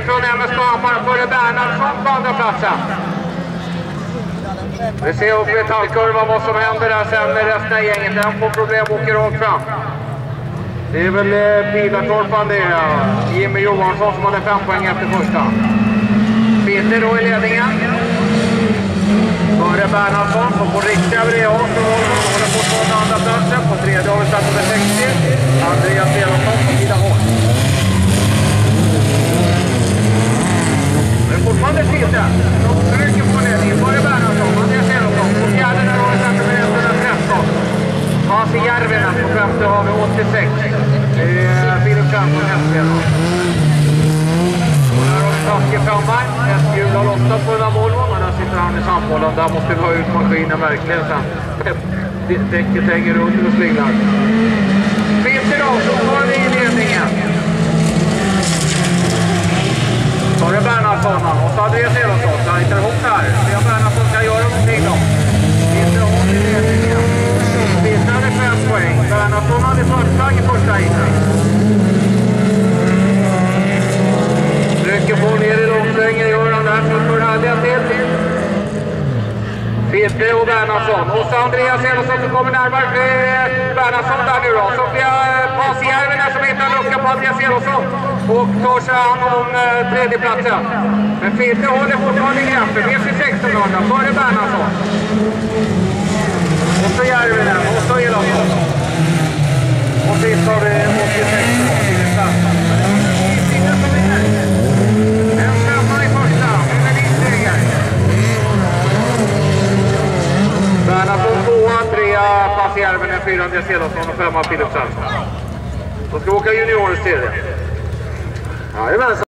från MS Skaparen före Bernhardsson på andra platsen. Vi ser upp metallkurvan vad som händer där sen med resten av gänget. Den får problem och åker rakt fram. Det är väl Pilatorpan det är. Jimmy Johansson som hade 5 poäng efter första. Peter då i ledningen. Före Bernhardsson som får riktiga bredhåll från Volvo. Håller fortfarande andra platsen. På tredje har vi satt med 60. Andreas Elofsson på Tidaholm. Det är fortfarande Peter. De försöker på ledningen. Före Bernhardsson. Andreas Elofsson. På fjärde där har vi satt med 113. Pasi Järvinen på femte har vi 86. Det är Filip Fransson hästspelare. Och här har vi Taske framme. Ett hjul har lottat på den här Volvo. Men där sitter han i samhållan. Där måste vi ha ut maskinen verkligen sen. Däcket hänger under och slinglar. Peter då, så har vi i ledningen. Så har det Bernhardsson och så Andreas Elofsson. Så hittar ihop här. Det är Bernhardsson ska göra någonting då. Peter har i ledningen. Peter hade 5 poäng. Bernhardsson hade förstag i första heaten. Trycker på ner i långsvängen, gör han där för halvdelen till. Peter och Bernhardsson. Och så Andreas Elofsson som kommer närmare Bernhardsson där nu då. Så blir Pasi Järvinen som hittar en lucka på Andreas Elofsson. Och tar sig an om tredje platsen. Men Peter håller fortfarande i greppet. Med sig 1600 före Bernhardsson. Och så Järvinen, och så Elofsson. Och sist har vi 86 till platsen. En femma i första, med instregar. Bernhardsson 2, 3, Pasi Järvinen, 4, Andreas Elofsson och 5 Filip Fransson. Då ska vi åka juniorers till det. Jajamän.